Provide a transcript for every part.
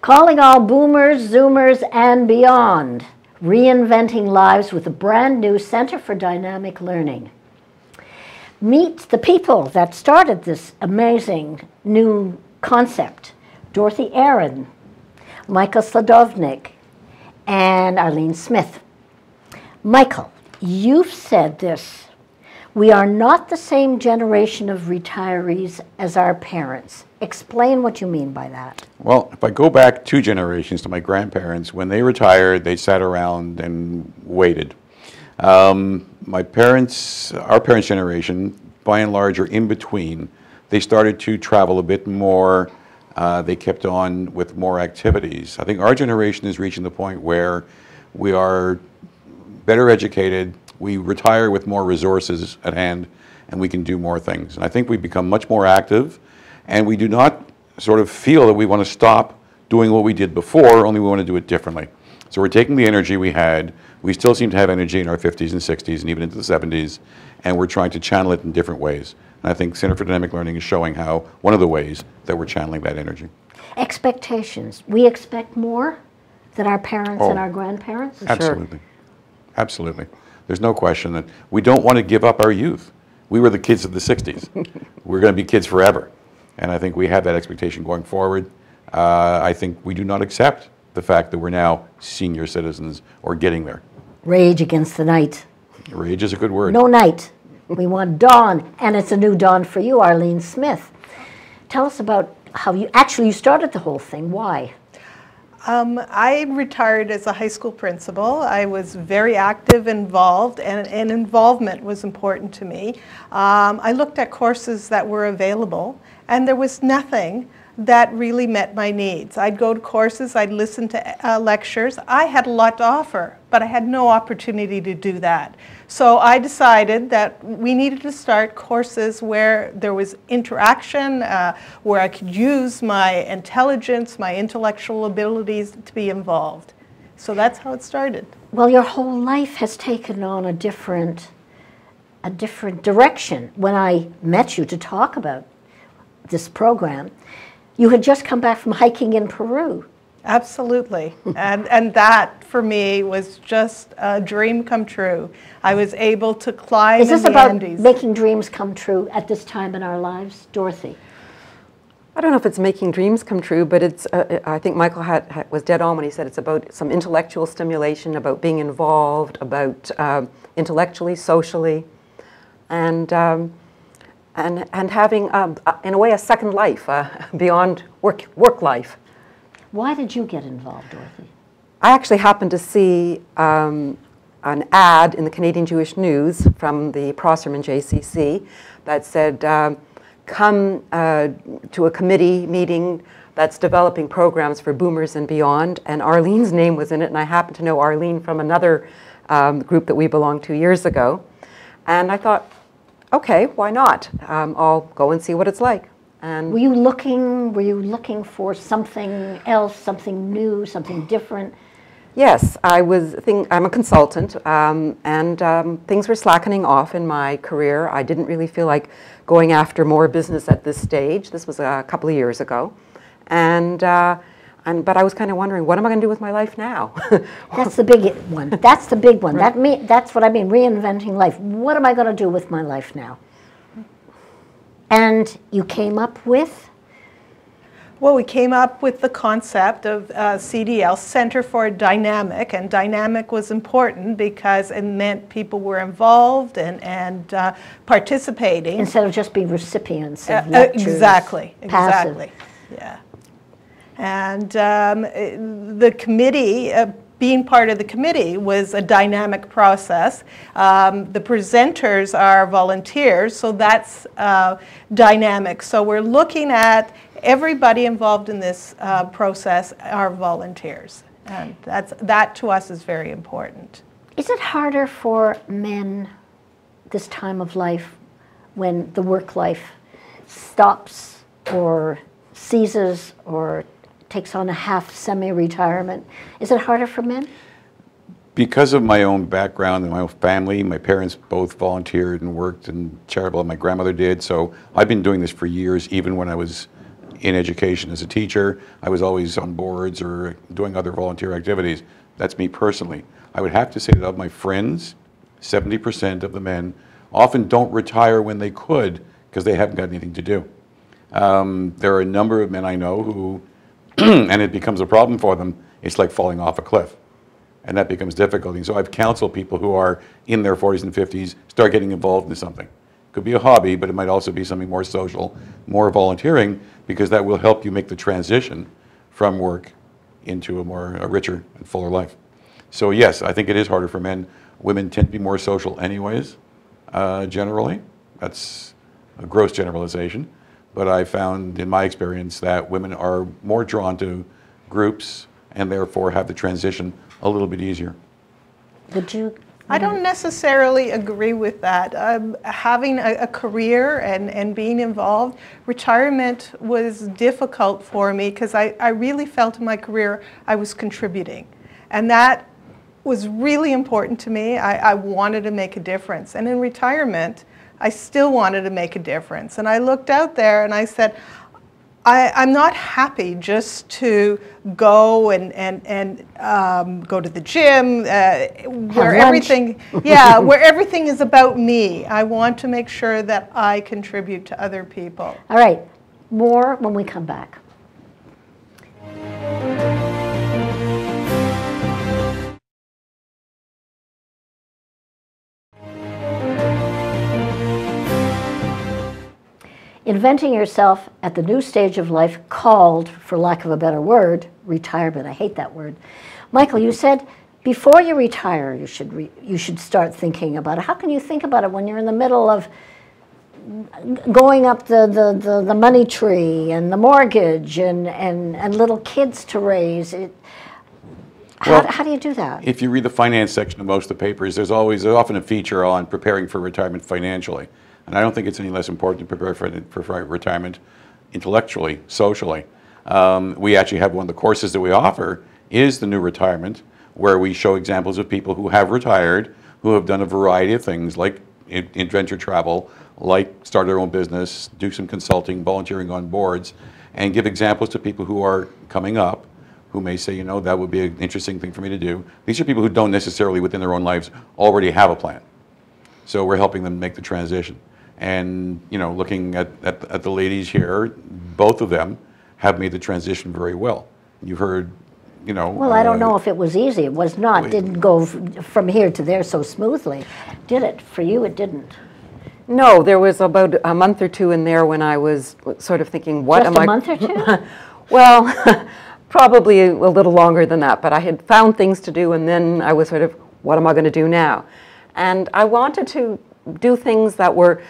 Calling all boomers, zoomers, and beyond. Reinventing lives with a brand new Center for Dynamic Learning. Meet the people that started this amazing new concept. Dorothy Aaron, Michael SLODOVNIK, and ARLENE Smith. Michael, you've said this. We are not the same generation of retirees as our parents. Explain what you mean by that. Well, if I go back 2 generations to my grandparents, when they retired, they sat around and waited. Our parents' generation, by and large, are in between. They started to travel a bit more. They kept on with more activities. I think our generation is reaching the point where we are better educated, we retire with more resources at hand, and we can do more things. And I think we've become much more active, and we do not sort of feel that we want to stop doing what we did before, only we want to do it differently. So we're taking the energy we had. We still seem to have energy in our 50s and 60s and even into the 70s, and we're trying to channel it in different ways. And I think Center for Dynamic Learning is showing how one of the ways that we're channeling that energy. Expectations. We expect more than our parents and our grandparents? Absolutely. Sure. Absolutely. There's no question that we don't want to give up our youth. We were the kids of the 60s. We're going to be kids forever. And I think we have that expectation going forward. I think we do not accept the fact that we're now senior citizens or getting there. Rage against the night. Rage is a good word. No night. We want dawn, and it's a new dawn for you, ARLENE Smith. Tell us about how you started the whole thing. Why? I retired as a high school principal. I was very active, involved, and involvement was important to me. I looked at courses that were available, and there was nothing that really met my needs. I'd go to courses, I'd listen to lectures. I had a lot to offer, but I had no opportunity to do that. So I decided that we needed to start courses where there was interaction, where I could use my intelligence, my intellectual abilities to be involved. So that's how it started. Well, your whole life has taken on a different direction. When I met you to talk about this program, you had just come back from hiking in Peru. Absolutely. and that, for me, was just a dream come true. I was able to climb in the Andes. Is this about making dreams come true at this time in our lives? Dorothy? I don't know if it's making dreams come true, but it's, I think Michael was dead on when he said it's about some intellectual stimulation, about being involved, about intellectually, socially, and having, in a way, a second life beyond work life. Why did you get involved, Dorothy? I actually happened to see an ad in the Canadian Jewish News from the Prosserman JCC that said, come to a committee meeting that's developing programs for boomers and beyond, and Arlene's name was in it, and I happened to know Arlene from another group that we belonged to years ago, and I thought, okay, why not? I'll go and see what it's like. And were you looking for something else, something new, something different? Yes, I'm a consultant, and things were slackening off in my career. I didn't really feel like going after more business at this stage. This was a couple of years ago, but I was kind of wondering, what am I going to do with my life now? That's the big one. That's the big one. Right. That's what I mean, reinventing life. What am I going to do with my life now? And you came up with? Well, we came up with the concept of CDL, Center for Dynamic, and dynamic was important because it meant people were involved and participating. Instead of just being recipients of lectures. Exactly, passive. exactly, yeah. And the committee, being part of the committee was a dynamic process. The presenters are volunteers, so that's dynamic. So we're looking at everybody involved in this process are volunteers, and that to us is very important. Is it harder for men this time of life when the work life stops or ceases or takes on a half semi-retirement? Is it harder for men? Because of my own background and my own family, my parents both volunteered and worked in charitable, and my grandmother did, so I've been doing this for years, even when I was in education as a teacher. I was always on boards or doing other volunteer activities. That's me personally. I would have to say that of my friends, 70% of the men often don't retire when they could because they haven't got anything to do. There are a number of men I know who, and it becomes a problem for them, it's like falling off a cliff. And that becomes difficult. And so I've counseled people who are in their 40s and 50s, start getting involved in something. Could be a hobby, but it might also be something more social, more volunteering, because that will help you make the transition from work into a richer and fuller life. So yes, I think it is harder for men. Women tend to be more social anyways, generally. That's a gross generalization. But I found in my experience that women are more drawn to groups and therefore have the transition a little bit easier. Would you? I don't necessarily agree with that. Having a career and being involved, retirement was difficult for me because I really felt in my career I was contributing. And that was really important to me. I wanted to make a difference. And in retirement, I still wanted to make a difference. And I looked out there and I said, I'm not happy just to go and go to the gym where everything, where everything is about me. I want to make sure that I contribute to other people. All right, more when we come back. Inventing yourself at the new stage of life called, for lack of a better word, retirement. I hate that word. Michael, you said before you retire, you should start thinking about it. How can you think about it when you're in the middle of going up the money tree and the mortgage and little kids to raise? How do you do that? If you read the finance section of most of the papers, there's often a feature on preparing for retirement financially. And I don't think it's any less important to prepare for retirement intellectually, socially. We actually have one of the courses that we offer is the New Retirement, where we show examples of people who have retired, who have done a variety of things like adventure travel, like start their own business, do some consulting, volunteering on boards, and give examples to people who are coming up, who may say, you know, that would be an interesting thing for me to do. These are people who don't necessarily within their own lives already have a plan. So we're helping them make the transition. And, you know, looking at the ladies here, both of them have made the transition very well. You've heard, you know. Well, I don't know if it was easy. It was not. It didn't go from here to there so smoothly. Did it? For you, it didn't. No, there was about a month or two in there when I was sort of thinking, what am I... Just a month or two? Well, probably a little longer than that. But I had found things to do, and then I was sort of, what am I going to do now? And I wanted to do things that were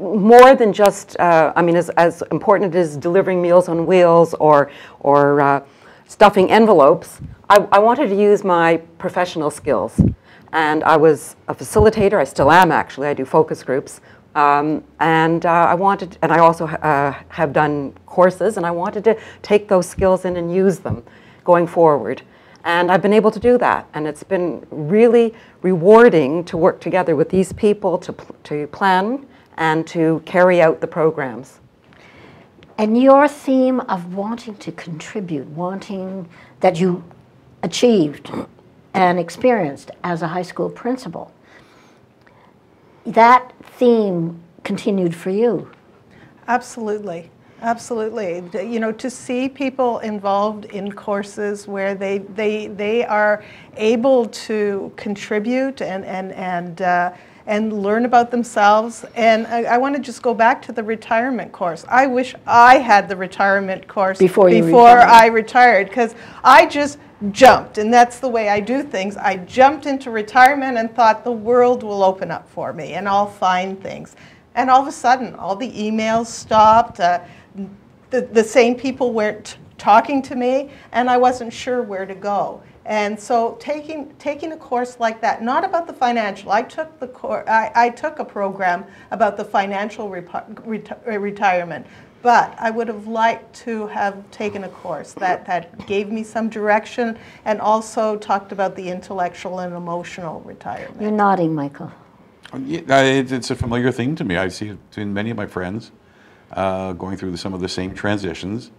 more than just, I mean, as important as delivering Meals on Wheels or stuffing envelopes, I wanted to use my professional skills. And I was a facilitator, I still am actually, I do focus groups. I also have done courses, and I wanted to take those skills in and use them going forward. And I've been able to do that, and it's been really rewarding to work together with these people to plan and to carry out the programs. And your theme of wanting to contribute, wanting that you achieved and experienced as a high school principal, that theme continued for you. Absolutely. Absolutely. You know, to see people involved in courses where they are able to contribute and learn about themselves. And I want to just go back to the retirement course. I wish I had the retirement course before I retired, because I just jumped, and that's the way I do things. I jumped into retirement and thought the world will open up for me and I'll find things. And all of a sudden, all the emails stopped. The same people weren't talking to me, and I wasn't sure where to go. And so taking a course like that, not about the financial, I took a program about the financial retirement, but I would have liked to have taken a course that gave me some direction and also talked about the intellectual and emotional retirement. You're nodding, Michael. It's a familiar thing to me. I see it in many of my friends. going through some of the same transitions,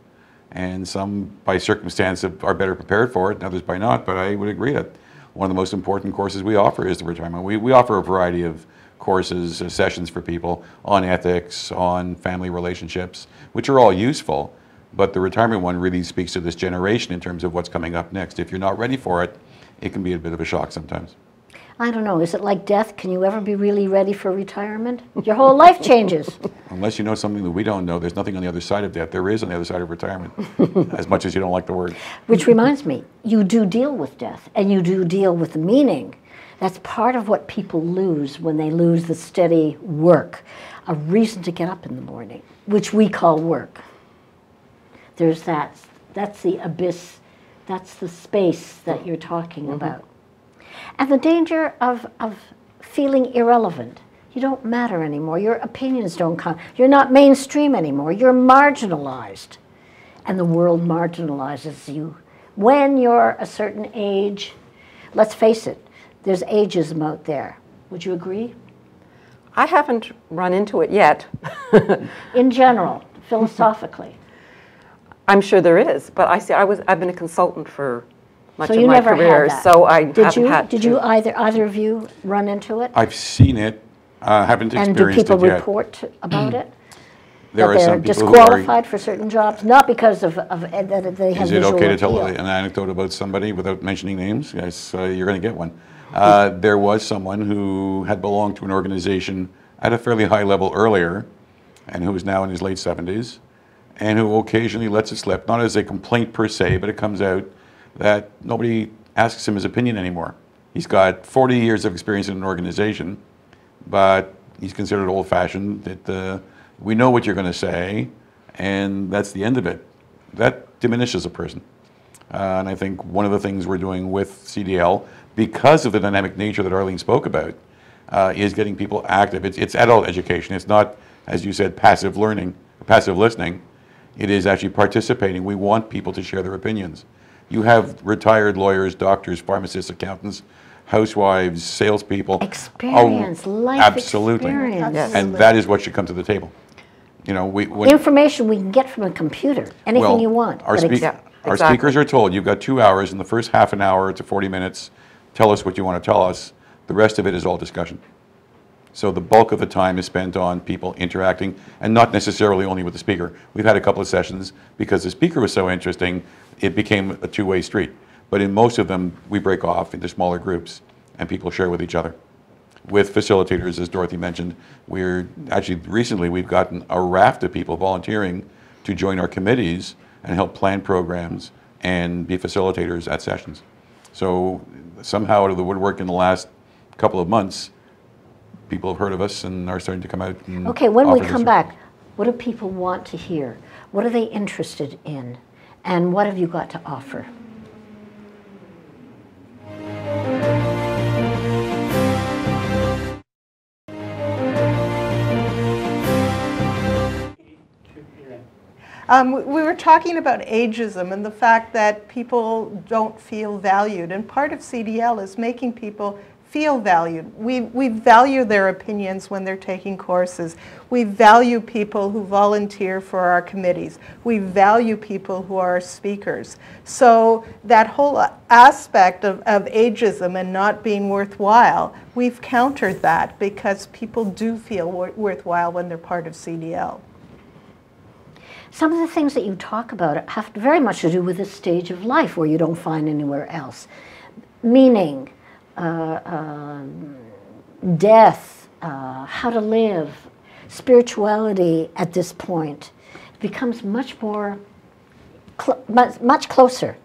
and some by circumstance are better prepared for it, and others by not. But I would agree that one of the most important courses we offer is the retirement. We offer a variety of courses, sessions for people on ethics, on family relationships, which are all useful. But the retirement one really speaks to this generation in terms of what's coming up next. If you're not ready for it, it can be a bit of a shock sometimes. I don't know, is it like death? Can you ever be really ready for retirement? Your whole life changes. Unless you know something that we don't know, there's nothing on the other side of death. There is on the other side of retirement, as much as you don't like the word. Which reminds me, you do deal with death, and you do deal with the meaning. That's part of what people lose when they lose the steady work, a reason to get up in the morning, which we call work. There's that. That's the abyss. That's the space that you're talking about. And the danger of feeling irrelevant. You don't matter anymore. Your opinions don't count. You're not mainstream anymore. You're marginalized. And the world marginalizes you. When you're a certain age, let's face it, there's ageism out there. Would you agree? I haven't run into it yet. In general, philosophically. I'm sure there is, but I've been a consultant for much So of you my never career, had that. so I haven't had Did to. you either of you run into it? I've seen it, haven't And do experienced people it yet. report about it? There That are they're some people who disqualified for certain jobs, not because of that they have Is it visual okay to tell appeal. an anecdote about somebody without mentioning names? Yes, you're going to get one. There was someone who had belonged to an organization at a fairly high level earlier, and who is now in his late 70s, and who occasionally lets it slip, not as a complaint per se, but it comes out that nobody asks him his opinion anymore. He's got 40 years of experience in an organization, but he's considered old-fashioned, that we know what you're going to say, and that's the end of it. That diminishes a person. And I think one of the things we're doing with CDL, because of the dynamic nature that Arlene spoke about, is getting people active. It's adult education. It's not, as you said, passive learning, passive listening. It is actually participating. We want people to share their opinions. You have retired lawyers, doctors, pharmacists, accountants, housewives, salespeople. Experience, life absolutely. experience. Yes. And that is what should come to the table. You know, Information we can get from a computer, anything you want. Our, but Yeah, our exactly. speakers are told, you've got 2 hours, in the first half an hour to 40 minutes, tell us what you want to tell us. The rest of it is all discussion. So the bulk of the time is spent on people interacting, and not necessarily only with the speaker. We've had a couple of sessions, because the speaker was so interesting, it became a two-way street. But in most of them, we break off into smaller groups, and people share with each other. With facilitators, as Dorothy mentioned, recently we've gotten a raft of people volunteering to join our committees and help plan programs and be facilitators at sessions. So somehow out of the woodwork in the last couple of months, people have heard of us and are starting to come out and Okay, when we offer come this. back, what do people want to hear? What are they interested in? And what have you got to offer? We were talking about ageism and the fact that people don't feel valued. And part of CDL is making people feel valued. We value their opinions when they're taking courses. We value people who volunteer for our committees. We value people who are speakers. So that whole aspect of ageism and not being worthwhile, we've countered that because people do feel worthwhile when they're part of CDL. Some of the things that you talk about have very much to do with this stage of life where you don't find anywhere else. Meaning, death, how to live, spirituality at this point becomes much more, much closer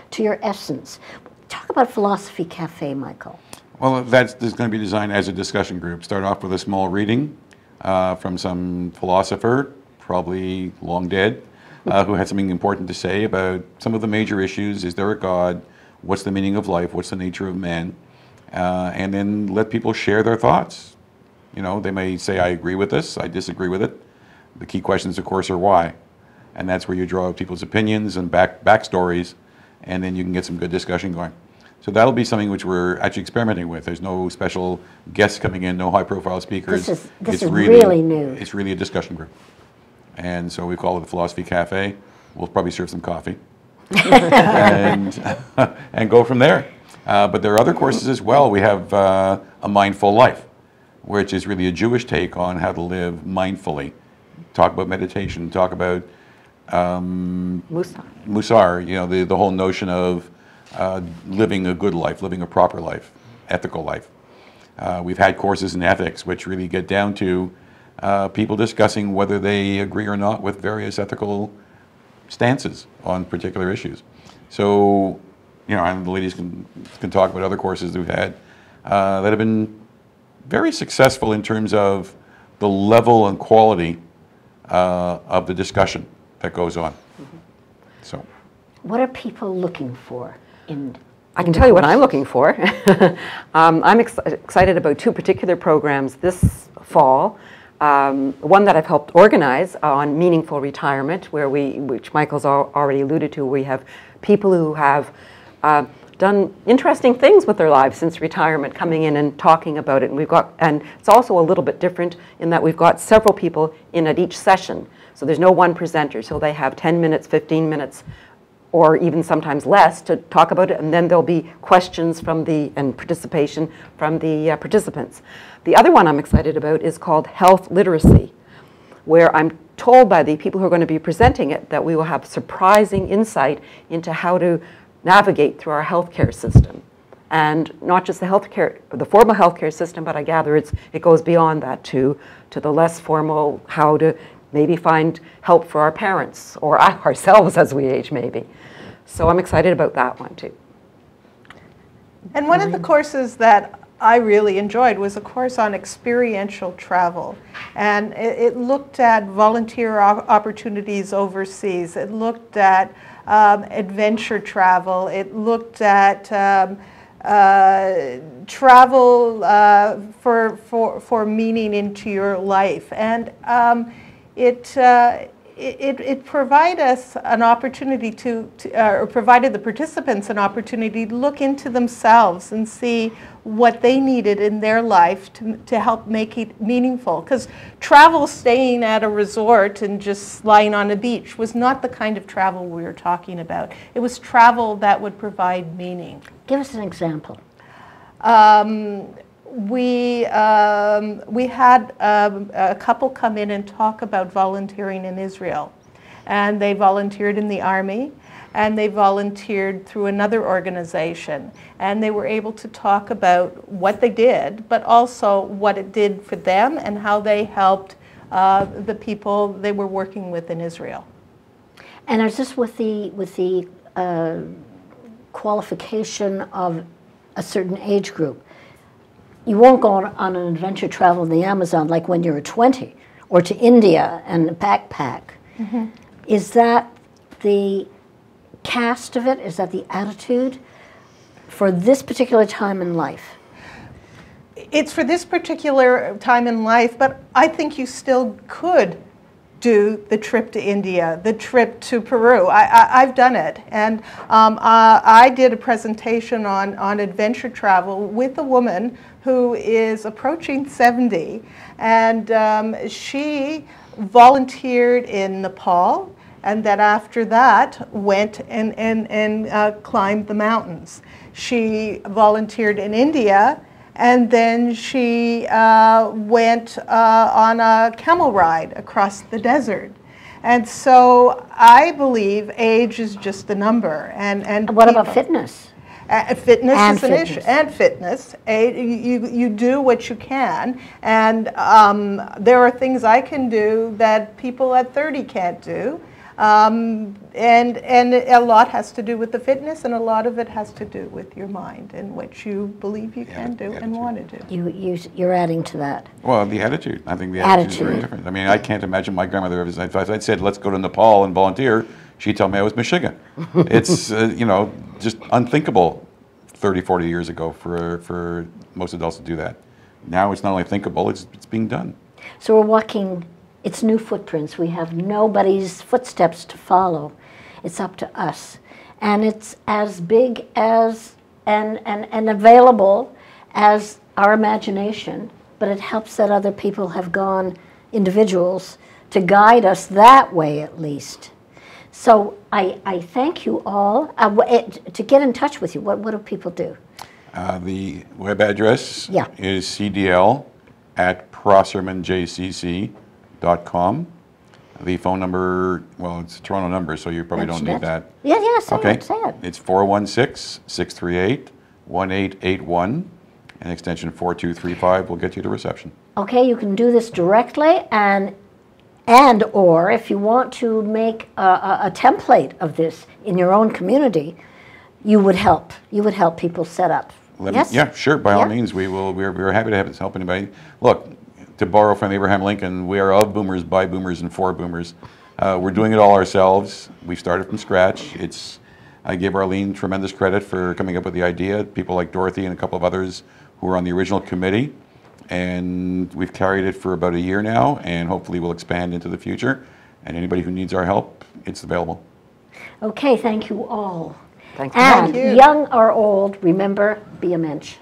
to your essence. Talk about Philosophy Cafe, Michael. Well, that's going to be designed as a discussion group. Start off with a small reading from some philosopher, probably long dead, who had something important to say about some of the major issues. Is there a God? What's the meaning of life? What's the nature of man? And then let people share their thoughts. You know, they may say, I agree with this, I disagree with it. The key questions, of course, are why. And that's where you draw out people's opinions and backstories, and then you can get some good discussion going. So that'll be something which we're actually experimenting with. There's no special guests coming in, no high-profile speakers. This is really new. It's really a discussion group. And so we call it the Philosophy Cafe. We'll probably serve some coffee and, and go from there. But there are other courses as well. We have A Mindful Life, which is really a Jewish take on how to live mindfully. Talk about meditation, talk about Musar, you know, the whole notion of living a good life, living a proper life, ethical life. We've had courses in ethics which really get down to people discussing whether they agree or not with various ethical stances on particular issues. So, you know, and the ladies can talk about other courses we've had that have been very successful in terms of the level and quality of the discussion that goes on. So, what are people looking for in? I can tell you what I'm looking for. I'm excited about two particular programs this fall. One that I've helped organize on meaningful retirement, which Michael's already alluded to. We have people who have done interesting things with their lives since retirement, coming in and talking about it. And it's also a little bit different in that we've got several people in at each session. So there's no one presenter. So they have 10 minutes, 15 minutes, or even sometimes less to talk about it, and then there'll be questions from and participation from the participants. The other one I'm excited about is called Health Literacy, where I'm told by the people who are going to be presenting it that we will have surprising insight into how to navigate through our healthcare system. And not just the formal healthcare system, but I gather it goes beyond that to the less formal, how to maybe find help for our parents or ourselves as we age maybe. So I'm excited about that one too. And one of the courses that I really enjoyed was a course on experiential travel. And it looked at volunteer opportunities overseas. It looked at adventure travel. It looked at travel for meaning into your life. And it provided us an opportunity or provided the participants an opportunity to look into themselves and see what they needed in their life to help make it meaningful. Because travel, staying at a resort and just lying on a beach was not the kind of travel we were talking about. It was travel that would provide meaning. Give us an example. We had a couple come in and talk about volunteering in Israel. And they volunteered in the army, and they volunteered through another organization. And they were able to talk about what they did, but also what it did for them and how they helped the people they were working with in Israel. And is this with the qualification of a certain age group? You won't go on an adventure travel in the Amazon like when you're 20, or to India and backpack. Mm-hmm. Is that the cast of it? Is that the attitude for this particular time in life? It's for this particular time in life, but I think you still could do the trip to India, the trip to Peru. I've done it. And I did a presentation on adventure travel with a woman who is approaching 70. And she volunteered in Nepal, and then after that went and climbed the mountains. She volunteered in India, and then she went on a camel ride across the desert. And so I believe age is just a number. And what about fitness? Fitness and is an issue. And fitness. You do what you can. And there are things I can do that people at 30 can't do. And a lot has to do with the fitness, and a lot of it has to do with your mind and what you believe you can do and want to do. You're adding to that. Well, the attitude. I think the attitude is very different. I mean, I can't imagine my grandmother, if I'd said, let's go to Nepal and volunteer, she'd tell me I was Meshuggah. It's, you know, just unthinkable 30, 40 years ago for most adults to do that. Now it's not only thinkable, it's being done. So we're walking. It's new footprints. We have nobody's footsteps to follow. It's up to us. And it's as big as and available as our imagination, but it helps that other people have gone, individuals, to guide us that way at least. So I thank you all. To get in touch with you, what do people do? The web address Yeah. is cdl@prossermanjcc.com. The phone number, well, it's a Toronto number, so you probably don't need that. Yeah, say Okay. it, say it. It's 416-638-1881, and extension 4235 will get you to reception. Okay, you can do this directly, and or if you want to make a template of this in your own community, you would help. You would help people set up. Yes? Yeah, sure. By all Yeah. means, we're happy to help anybody. Look, to borrow from Abraham Lincoln, we are of boomers, by boomers, and for boomers. We're doing it all ourselves. We started from scratch. I give ARLENE tremendous credit for coming up with the idea. People like Dorothy and a couple of others who were on the original committee. And we've carried it for about a year now, and hopefully we'll expand into the future. And anybody who needs our help, it's available. Okay, thank you all. Thank you. And Thank you. young or old, remember, be a mensch.